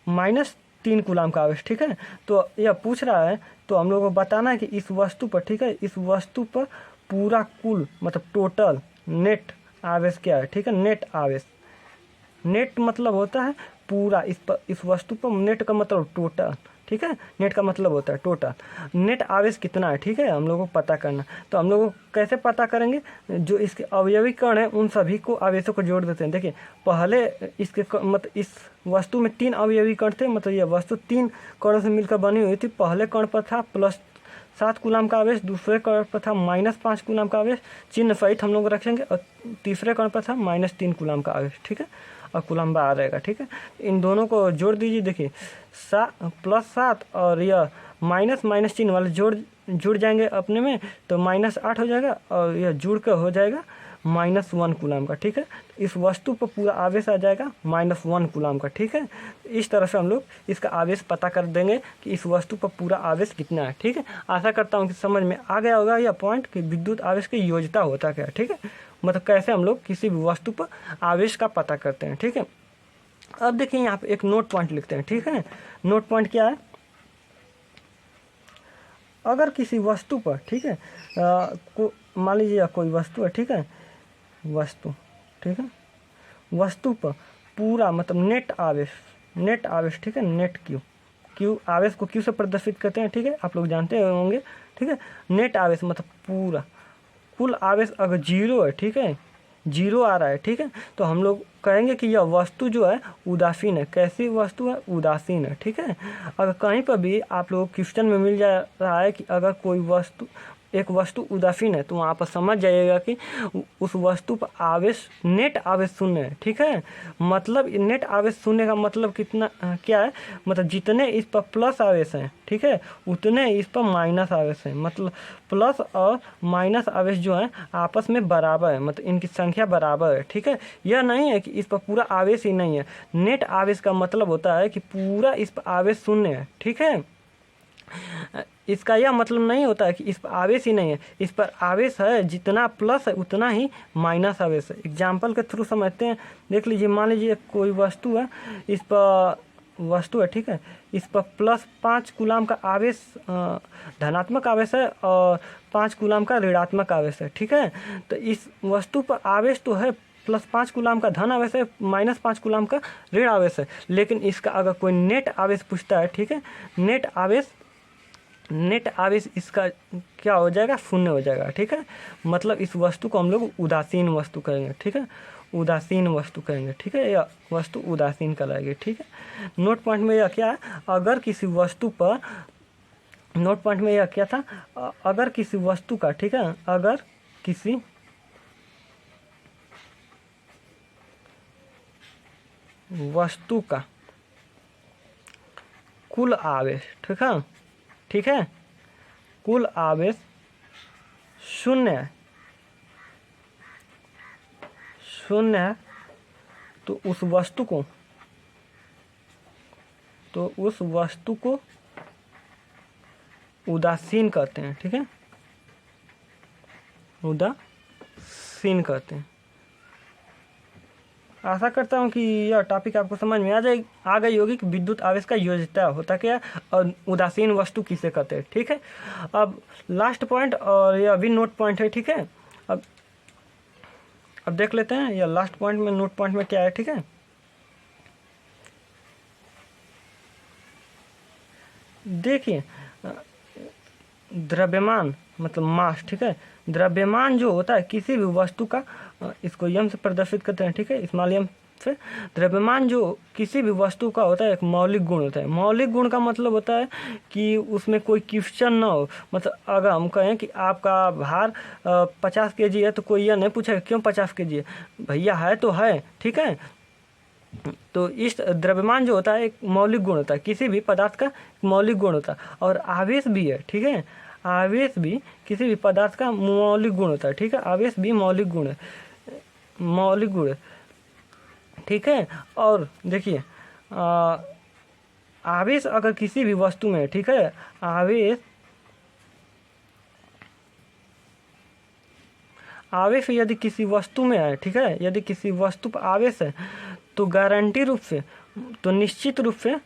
-3 कूलाम का आवेश, ठीक है। तो यह पूछ रहा है, तो हम लोगों को बताना है कि इस वस्तु पर, ठीक है, इस वस्तु पर पूरा कुल मतलब टोटल नेट आवेश क्या है, ठीक है। नेट आवेश, नेट मतलब होता है पूरा, इस वस्तु पर नेट का मतलब टोटल, ठीक है, नेट का मतलब होता है टोटल। नेट आवेश कितना है, ठीक है, हम लोगों को पता करना। तो हम लोग कैसे पता करेंगे, जो इसके अवयवी कण हैं उन सभी को आवेशों को जोड़ देते हैं। देखिए पहले इसके मतलब इस वस्तु में 3 अवयवी कण थे, मतलब यह वस्तु 3 कणों से मिलकर बनी हुई थी। पहले कण पर था +7 कूलाम का आवेश, दूसरे कण पर था -5 कूलाम का आवेश, चिन्ह सहित हम लोग रखेंगे, और तीसरे कण पर था -3 कूलाम का आवेश, ठीक है, और कूलाम बाहर रहेगा, ठीक है। इन दोनों को जोड़ दीजिए। देखिए +7 और यह माइनस चिन्ह वाले जुड़ जाएंगे अपने में, तो -8 हो जाएगा, और यह जुड़ कर हो जाएगा -1 कूलाम का, ठीक है। इस वस्तु पर पूरा आवेश आ जाएगा -1 कूलाम का, ठीक है। इस तरह से हम लोग इसका आवेश पता कर देंगे कि इस वस्तु पर पूरा आवेश कितना है, ठीक है। आशा करता हूँ कि समझ में आ गया होगा यह पॉइंट कि विद्युत आवेश की योज्यता होता क्या है, ठीक है, मतलब कैसे हम लोग किसी भी वस्तु पर आवेश का पता करते हैं, ठीक है। अब देखिए यहाँ पे एक नोट पॉइंट लिखते हैं, ठीक है। नोट पॉइंट क्या है, अगर किसी वस्तु पर, ठीक है, मान लीजिए कोई वस्तु है, ठीक है, वस्तु, ठीक है, वस्तु पर पूरा मतलब नेट आवेश, ठीक है, नेट क्यू आवेश को क्यू से प्रदर्शित करते हैं, ठीक है, आप लोग जानते होंगे, ठीक है। नेट आवेश मतलब पूरा कुल आवेश अगर 0 है, ठीक है, 0 आ रहा है, ठीक है, तो हम लोग कहेंगे कि यह वस्तु जो है उदासीन है। कैसी वस्तु है, उदासीन है, ठीक है। अगर कहीं पर भी आप लोग क्वेश्चन में मिल जा रहा है कि अगर कोई वस्तु, एक वस्तु उदासीन है, तो वहाँ पर समझ जाइएगा कि उस वस्तु पर आवेश, नेट आवेश शून्य है, ठीक है। मतलब नेट आवेश शून्य का मतलब कितना क्या है, मतलब जितने इस पर प्लस आवेश हैं, ठीक है, उतने इस पर माइनस आवेश हैं। मतलब प्लस और माइनस आवेश जो है आपस में बराबर है, मतलब इनकी संख्या बराबर है, ठीक है। यह नहीं है कि इस पर पूरा आवेश ही नहीं है। नेट आवेश का मतलब होता है कि पूरा इस पर आवेश शून्य है, ठीक है। इसका यह मतलब नहीं होता है कि इस पर आवेश ही नहीं है, इस पर आवेश है, जितना प्लस है उतना ही माइनस आवेश है। एग्जाम्पल के थ्रू समझते हैं। देख लीजिए, मान लीजिए कोई वस्तु है, इस पर वस्तु है, ठीक है, इस पर +5 कूलाम का आवेश धनात्मक आवेश है और 5 कूलाम का ऋणात्मक आवेश है, ठीक है। तो इस वस्तु पर आवेश तो है, +5 कूलाम का धन आवेश है, -5 कूलाम का ऋण आवेश है, लेकिन इसका अगर कोई नेट आवेश पूछता है, ठीक है, नेट आवेश इसका क्या हो जाएगा, शून्य हो जाएगा, ठीक है। मतलब इस वस्तु को हम लोग उदासीन वस्तु कहेंगे, ठीक है, उदासीन वस्तु कहेंगे, ठीक है, या वस्तु उदासीन कहलाएगी, ठीक है। नोट पॉइंट में यह क्या है, अगर किसी वस्तु पर, नोट पॉइंट में यह क्या था, अगर किसी वस्तु का, ठीक है, अगर किसी वस्तु का कुल आवेश, ठीक है, कुल आवेश शून्य है, तो उस वस्तु को उदासीन कहते हैं, ठीक है, उदासीन कहते हैं। आशा करता हूँ कि यह टॉपिक आपको समझ में आ गई होगी कि विद्युत आवेश का योज्यता होता क्या है और उदासीन वस्तु किसे कहते हैं, ठीक है। अब लास्ट पॉइंट, और यह भी नोट पॉइंट है, ठीक है। अब देख लेते हैं यह लास्ट पॉइंट में, नोट पॉइंट में क्या है, ठीक है। देखिए, द्रव्यमान मतलब मास, ठीक है। द्रव्यमान जो होता है किसी भी वस्तु का, इसको यम से प्रदर्शित करते हैं, ठीक है, स्मॉल यम से। द्रव्यमान जो किसी भी वस्तु का होता है एक मौलिक गुण होता है। मौलिक गुण का मतलब होता है कि उसमें कोई क्वेश्चन ना हो। मतलब अगर हम कहें कि आपका भार 50 kg है, तो कोई यह नहीं पूछेगा क्यों 50 kg है, भैया है तो है, ठीक है। तो इस द्रव्यमान जो होता है एक मौलिक गुण होता है, किसी भी पदार्थ का मौलिक गुण होता है। और आवेश भी है, ठीक है, आवेश भी किसी भी पदार्थ का मौलिक गुण होता है, ठीक है। आवेश भी मौलिक गुण है, ठीक है। और देखिए, आवेश अगर किसी भी वस्तु में, ठीक है, आवेश यदि किसी वस्तु में है, ठीक है, यदि किसी वस्तु पर आवेश है, तो गारंटी रूप से, तो निश्चित रूप से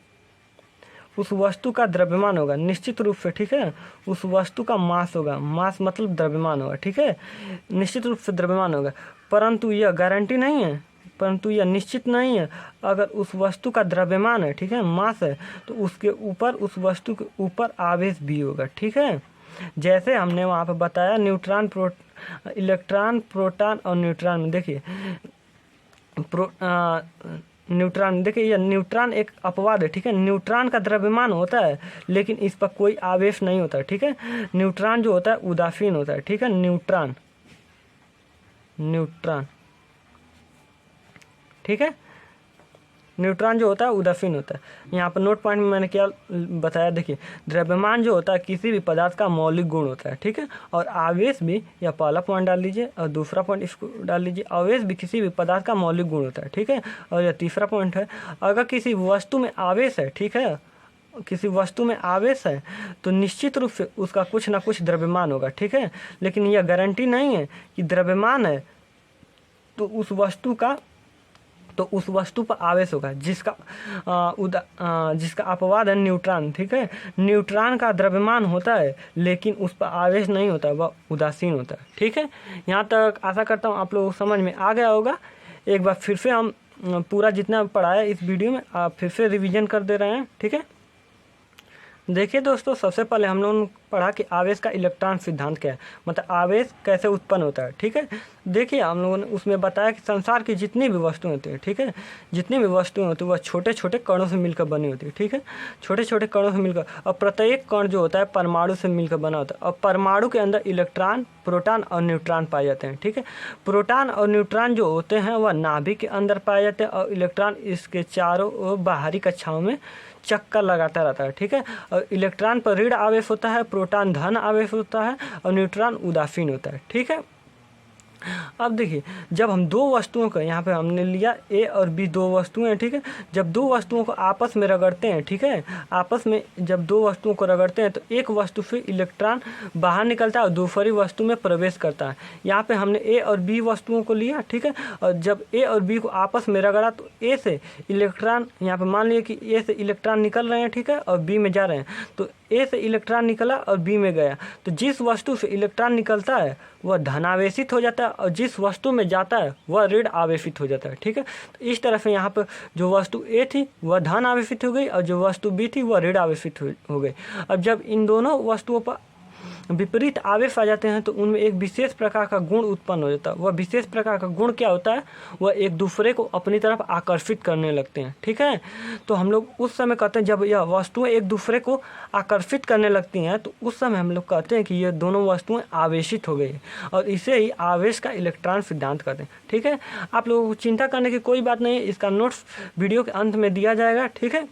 उस वस्तु का द्रव्यमान होगा, निश्चित रूप से, ठीक है। उस वस्तु का मास होगा, मास मतलब द्रव्यमान होगा, ठीक है, निश्चित रूप से द्रव्यमान होगा। परंतु यह गारंटी नहीं है, परंतु यह निश्चित नहीं है। अगर उस वस्तु का द्रव्यमान है, ठीक है, मास है, तो उसके ऊपर, उस वस्तु के ऊपर आवेश भी होगा, ठीक है। जैसे हमने वहाँ पर बताया इलेक्ट्रॉन, प्रोटॉन और न्यूट्रॉन में। देखिए न्यूट्रॉन, देखिए यह न्यूट्रॉन एक अपवाद है, ठीक है। न्यूट्रॉन का द्रव्यमान होता है लेकिन इस पर कोई आवेश नहीं होता, ठीक है। न्यूट्रॉन जो होता है उदासीन होता है, ठीक है। न्यूट्रॉन, ठीक है, न्यूट्रॉन जो होता है उदासीन होता है। यहाँ पर नोट पॉइंट में मैंने क्या बताया, देखिए द्रव्यमान जो होता है किसी भी पदार्थ का मौलिक गुण होता है, ठीक है। और आवेश भी, या पहला पॉइंट डाल लीजिए और दूसरा पॉइंट इसको डाल लीजिए, आवेश भी किसी भी पदार्थ का मौलिक गुण होता है, ठीक है। और यह तीसरा पॉइंट है, अगर किसी वस्तु में आवेश है, ठीक है, किसी वस्तु में आवेश है, तो निश्चित रूप से उसका कुछ ना कुछ द्रव्यमान होगा, ठीक है। लेकिन यह गारंटी नहीं है कि द्रव्यमान है तो उस वस्तु पर आवेश होगा, जिसका अपवाद है न्यूट्रॉन, ठीक है। न्यूट्रॉन का द्रव्यमान होता है लेकिन उस पर आवेश नहीं होता, वह उदासीन होता है, ठीक है। यहाँ तक आशा करता हूँ आप लोगों को समझ में आ गया होगा। एक बार फिर से हम पूरा जितना पढ़ाया इस वीडियो में आप फिर से रिवीजन कर दे रहे हैं, ठीक है। देखिए दोस्तों, सबसे पहले हम लोगों ने पढ़ा कि आवेश का इलेक्ट्रॉन सिद्धांत क्या है, मतलब आवेश कैसे उत्पन्न होता है, ठीक है। देखिए हम लोगों ने उसमें बताया कि संसार की जितनी भी वस्तुएं होती हैं, ठीक है, जितनी भी वस्तुएं होती हैं वह छोटे छोटे कणों से मिलकर बनी होती है, ठीक है, छोटे छोटे कणों से मिलकर। और प्रत्येक कण जो होता है परमाणु से मिलकर बना होता है। और परमाणु के अंदर इलेक्ट्रॉन, प्रोटॉन और न्यूट्रॉन पाए जाते हैं, ठीक है। प्रोटॉन और न्यूट्रॉन जो होते हैं वह नाभिक के अंदर पाए जाते हैं, और इलेक्ट्रॉन इसके चारों बाहरी कक्षाओं में चक्कर लगाता रहता है, ठीक है। और इलेक्ट्रॉन पर ऋण आवेश होता है, प्रोटॉन धन आवेश होता है, और न्यूट्रॉन उदासीन होता है, ठीक है। अब देखिए, जब हम दो वस्तुओं को, यहाँ पे हमने लिया ए और बी, दो वस्तुएं हैं, ठीक है। जब दो वस्तुओं को आपस में रगड़ते हैं, ठीक है, आपस में जब दो वस्तुओं को रगड़ते हैं तो एक वस्तु से इलेक्ट्रॉन बाहर निकलता है और दूसरी वस्तु में प्रवेश करता है। यहाँ पे हमने ए और बी वस्तुओं को लिया, ठीक है। और जब ए और बी को आपस में रगड़ा तो ए से इलेक्ट्रॉन, यहाँ पर मान लिया कि ए से इलेक्ट्रॉन निकल रहे हैं, ठीक है, और बी में जा रहे हैं, तो ए से इलेक्ट्रॉन निकला और बी में गया, तो जिस वस्तु से इलेक्ट्रॉन निकलता है वह धनावेशित हो जाता है, और जिस वस्तु में जाता है वह ऋण आवेशित हो जाता है, ठीक है। तो इस तरह से यहाँ पर जो वस्तु ए थी वह धन आवेशित हो गई, और जो वस्तु बी थी वह ऋण आवेशित हो गई। अब जब इन दोनों वस्तुओं पर विपरीत आवेश आ जाते हैं तो उनमें एक विशेष प्रकार का गुण उत्पन्न हो जाता है। वह विशेष प्रकार का गुण क्या होता है? वह एक दूसरे को अपनी तरफ आकर्षित करने लगते हैं। ठीक है, तो हम लोग उस समय कहते हैं जब यह वस्तुएं एक दूसरे को आकर्षित करने लगती हैं तो उस समय हम लोग कहते हैं कि ये दोनों वस्तुएं आवेशित हो गई, और इसे ही आवेश का इलेक्ट्रॉन सिद्धांत कहते हैं। ठीक है, आप लोगों को चिंता करने की कोई बात नहीं है, इसका नोट्स वीडियो के अंत में दिया जाएगा। ठीक है,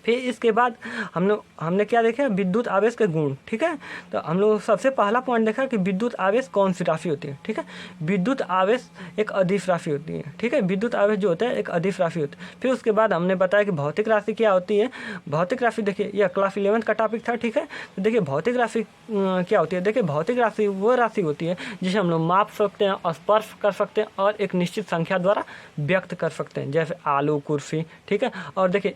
फिर इसके बाद हमने क्या देखा? विद्युत आवेश के गुण। ठीक है, तो हम लोग सबसे पहला पॉइंट देखा कि विद्युत आवेश कौन सी राशि होती है। ठीक है, विद्युत आवेश एक अदिश राशि होती है। ठीक है, विद्युत आवेश जो होता है एक अदिश राशि होती है। फिर उसके बाद हमने बताया कि भौतिक राशि क्या होती है। भौतिक राशि देखिए, यह क्लास 11 का टॉपिक था। ठीक है, तो देखिए भौतिक राशि क्या होती है। देखिए भौतिक राशि वो राशि होती है जिसे हम लोग माप सकते हैं, स्पर्श कर सकते हैं और एक निश्चित संख्या द्वारा व्यक्त कर सकते हैं, जैसे आलू, कुर्सी। ठीक है, और देखिए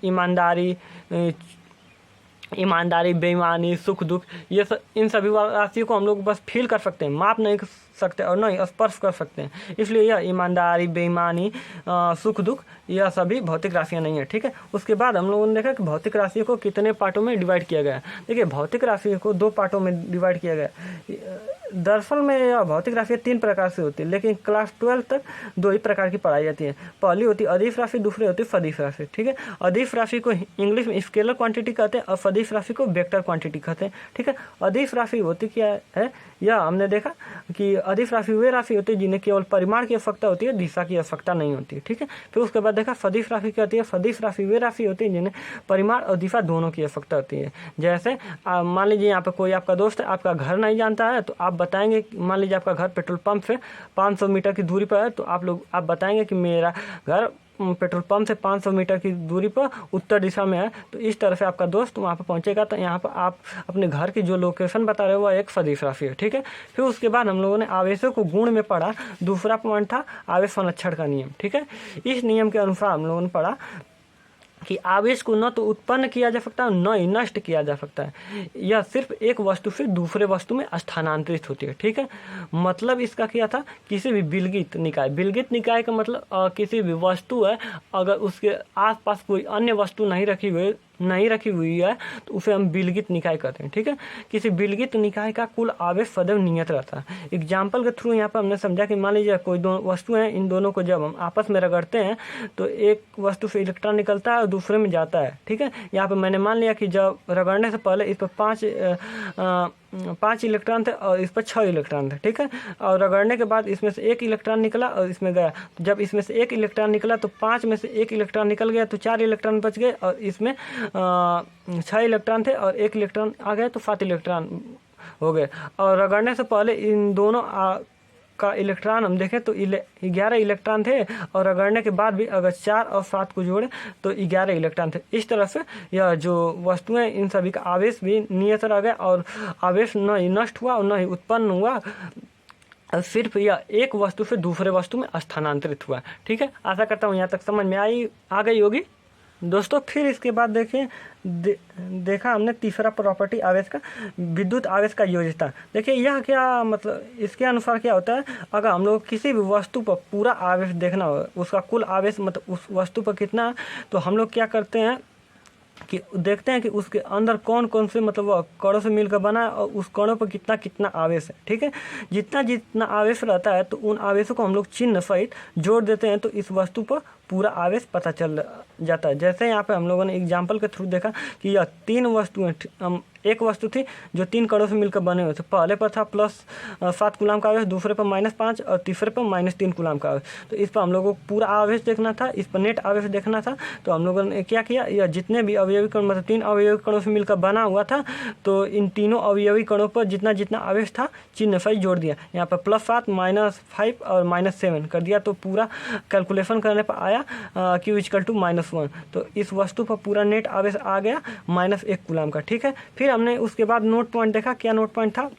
ईमानदारी, बेईमानी, सुख दुख, ये सब, इन सभी राशियों को हम लोग बस फील कर सकते हैं, माप नहीं कर सकते और नहीं स्पर्श कर सकते हैं। इसलिए यह ईमानदारी, बेईमानी, सुख दुख, यह सभी भौतिक राशियाँ नहीं है। ठीक है, उसके बाद हम लोगों ने देखा कि भौतिक राशियों को कितने पार्टों में डिवाइड किया गया है। देखिए भौतिक राशियों को 2 पार्टों में डिवाइड किया गया है। दरअसल में यह भौतिक राशियाँ 3 प्रकार से होती है, लेकिन क्लास 12 तक 2 ही प्रकार की पढ़ाई जाती है। पहली होती है अदिश राशि, दूसरी होती है सदिश राशि। ठीक है, अदिश राशि को इंग्लिश में स्केलर क्वांटिटी कहते हैं और सदिश राशि को वेक्टर क्वांटिटी कहते हैं। ठीक है, अदिश राशि होती क्या है? यह हमने देखा कि अदिश राशि वे राशि होती है जिन्हें केवल परिमाण की आवश्यकता होती है, दिशा की आवश्यकता नहीं होती है। ठीक है, फिर उसके बाद देखा सदिश राशि क्या होती है। सदिश राशि वे राशि होती है जिन्हें परिमाण और दिशा दोनों की आवश्यकता होती है। जैसे मान लीजिए यहाँ पे कोई आपका दोस्त है, आपका घर नहीं जानता है, तो आप बताएंगे, मान लीजिए आपका घर पेट्रोल पंप से 500 मीटर की दूरी पर है, तो आप बताएंगे कि मेरा घर पेट्रोल पंप से 500 मीटर की दूरी पर उत्तर दिशा में है। तो इस तरह से आपका दोस्त वहाँ पर पहुँचेगा, तो यहाँ पर आप अपने घर की जो लोकेशन बता रहे हो वह एक सदिश राशि है। ठीक है, फिर उसके बाद हम लोगों ने आवेशों को गुण में पढ़ा। दूसरा पॉइंट था आवेश संरक्षण का नियम। ठीक है, इस नियम के अनुसार हम लोगों ने पढ़ा कि आवेश को न तो उत्पन्न किया जा सकता है न ही नष्ट किया जा सकता है, यह सिर्फ एक वस्तु से दूसरे वस्तु में स्थानांतरित होती है। ठीक है, मतलब इसका क्या था? किसी भी विलगित निकाय का मतलब किसी भी वस्तु है, अगर उसके आसपास कोई अन्य वस्तु नहीं रखी हुई है तो उसे हम विलगित निकाय कहते हैं। ठीक है, किसी विलगित निकाय का कुल आवेश सदैव नियत रहता है। एग्जाम्पल के थ्रू यहाँ पर हमने समझा कि मान लीजिए कोई 2 वस्तु हैं, इन दोनों को जब हम आपस में रगड़ते हैं तो एक वस्तु से इलेक्ट्रॉन निकलता है और दूसरे में जाता है। ठीक है, यहाँ पर मैंने मान लिया कि जब रगड़ने से पहले इस पर 5 इलेक्ट्रॉन थे और इस पर 6 इलेक्ट्रॉन थे। ठीक है, और रगड़ने के बाद इसमें से 1 इलेक्ट्रॉन निकला और इसमें गया। जब इसमें से 1 इलेक्ट्रॉन निकला तो 5 में से 1 इलेक्ट्रॉन निकल गया, तो 4 इलेक्ट्रॉन बच गए, और इसमें 6 इलेक्ट्रॉन थे और 1 इलेक्ट्रॉन आ गया, तो 7 इलेक्ट्रॉन हो गए। और रगड़ने से पहले इन दोनों का इलेक्ट्रॉन हम देखें तो 11 इलेक्ट्रॉन थे, और रगड़ने के बाद भी अगर 4 और 7 को जोड़े तो 11 इलेक्ट्रॉन थे। इस तरह से यह जो वस्तुएं, इन सभी का आवेश भी नियत रह गया और आवेश न ही नष्ट हुआ और न ही उत्पन्न हुआ, सिर्फ यह एक वस्तु से दूसरे वस्तु में स्थानांतरित हुआ। ठीक है, आशा करता हूँ यहाँ तक समझ में आ गई होगी दोस्तों। फिर इसके बाद देखा हमने तीसरा प्रॉपर्टी आवेश का, विद्युत आवेश का योज्यता। देखिए यह क्या मतलब, इसके अनुसार क्या होता है? अगर हम लोग किसी भी वस्तु पर पूरा आवेश देखना हो, उसका कुल आवेश मतलब उस वस्तु पर कितना, तो हम लोग क्या करते हैं कि देखते हैं कि उसके अंदर कौन कौन से मतलब वह कणों से मिलकर बना है और उस कणों पर कितना कितना आवेश है। ठीक है, जितना आवेश रहता है तो उन आवेशों को हम लोग चिन्ह सहित जोड़ देते हैं, तो इस वस्तु पर पूरा आवेश पता चल जाता है। जैसे यहाँ पे हम लोगों ने एग्जाम्पल के थ्रू देखा कि यह 3 वस्तुएं, एक वस्तु थी जो 3 कणों से मिलकर बने हुए थे। पहले पर था +7 कूलाम का आवेश, दूसरे पर -5 और तीसरे पर -3 कूलाम का आवेश। तो इस पर हम लोगों को पूरा आवेश देखना था, इस पर नेट आवेश देखना था। तो हम लोगों ने क्या किया, यह जितने भी अवयवी कण मतलब 3 अवयवी कणों से मिलकर बना हुआ था, तो इन तीनों अवयवी कणों पर जितना जितना आवेश था चिन्ह सहित जोड़ दिया। यहाँ पर +7, -5 और -7 कर दिया, तो पूरा कैलकुलेशन करने पर आया Q = -1। तो इस वस्तु पर पूरा नेट आवेश आ गया -1 कूलाम का। ठीक है, फिर हमने उसके बाद नोट पॉइंट देखा। क्या नोट पॉइंट था?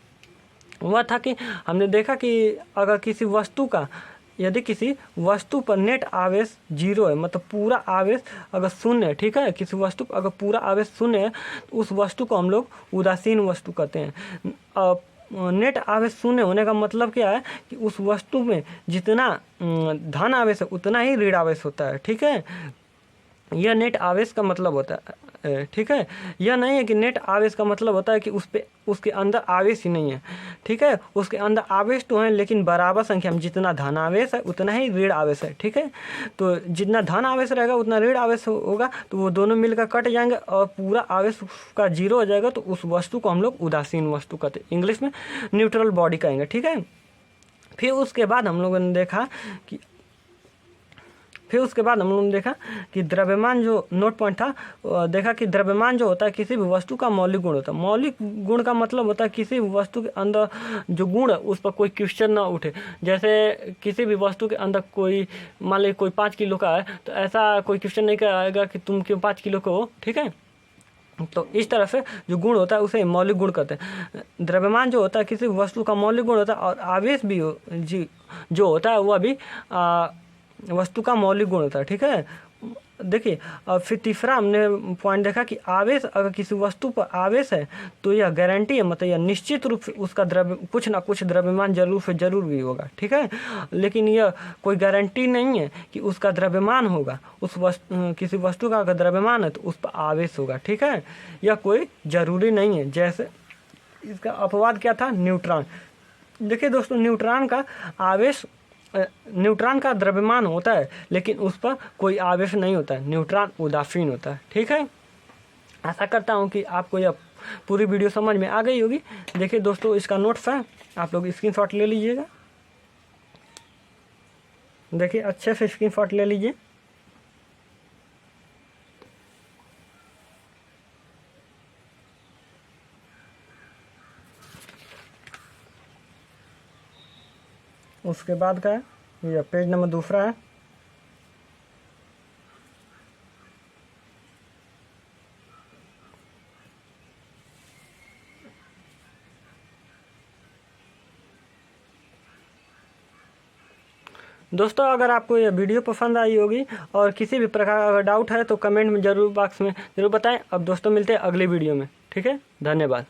वह था कि हमने देखा कि अगर किसी वस्तु का, यदि किसी वस्तु पर नेट आवेश 0 है, मतलब पूरा आवेश अगर 0 है, ठीक है, किसी वस्तु पर अगर पूरा आवेश 0 है, तो उस वस्तु को हम लोग उदासीन वस्तु कहते हैं। नेट आवेश 0 होने का मतलब क्या है कि उस वस्तु में जितना धन आवेश है उतना ही ऋण आवेश होता है। ठीक है, यह नेट आवेश का मतलब होता है, ठीक है। यह नहीं है कि नेट आवेश का मतलब होता है कि उसके अंदर आवेश ही नहीं है, ठीक है। उसके अंदर आवेश तो है लेकिन बराबर संख्या में, जितना धन आवेश है उतना ही ऋण आवेश है, ठीक है। तो जितना धन आवेश रहेगा उतना ऋण आवेश होगा, तो वो दोनों मिलकर कट जाएंगे और पूरा आवेश का जीरो हो जाएगा। तो उस वस्तु को हम लोग उदासीन वस्तु कहते हैं, इंग्लिश में न्यूट्रल बॉडी कहेंगे, ठीक है। फिर उसके बाद हम लोगों ने देखा कि द्रव्यमान जो नोट पॉइंट था, देखा कि द्रव्यमान जो होता है किसी भी वस्तु का मौलिक गुण होता है। मौलिक गुण का मतलब होता है किसी भी वस्तु के अंदर जो गुण है उस पर कोई क्वेश्चन ना उठे। जैसे किसी भी वस्तु के अंदर कोई, मान लीजिए कोई 5 किलो का है, तो ऐसा कोई क्वेश्चन नहीं कराएगा कि तुम क्यों 5 किलो का हो, ठीक है। तो इस तरह से जो गुण होता है उसे मौलिक गुण कहते हैं। द्रव्यमान जो होता है किसी वस्तु का मौलिक गुण होता है, और आवेश भी जो होता है वह भी वस्तु का मौलिक गुण होता है, ठीक है। देखिए, अब फिर तीसरा हमने पॉइंट देखा कि आवेश, अगर किसी वस्तु पर आवेश है तो यह गारंटी है, मतलब यह निश्चित रूप से उसका कुछ ना कुछ द्रव्यमान जरूर से जरूर भी होगा, ठीक है। लेकिन यह कोई गारंटी नहीं है कि उसका द्रव्यमान होगा। किसी वस्तु का अगर द्रव्यमान है तो उस पर आवेश होगा, ठीक है। यह कोई ज़रूरी नहीं है। जैसे इसका अपवाद क्या था, न्यूट्रॉन। देखिए दोस्तों, न्यूट्रॉन का द्रव्यमान होता है लेकिन उस पर कोई आवेश नहीं होता है, न्यूट्रॉन उदासीन होता है, ठीक है। आशा करता हूँ कि आपको यह पूरी वीडियो समझ में आ गई होगी। देखिए दोस्तों, इसका नोट्स है, आप लोग स्क्रीनशॉट ले लीजिएगा। देखिए, अच्छे से स्क्रीनशॉट ले लीजिए। उसके बाद का है, यह पेज नंबर दूसरा है। दोस्तों, अगर आपको यह वीडियो पसंद आई होगी और किसी भी प्रकार का अगर डाउट है तो कमेंट में जरूर बॉक्स में ज़रूर बताएं। अब दोस्तों मिलते हैं अगली वीडियो में, ठीक है। धन्यवाद।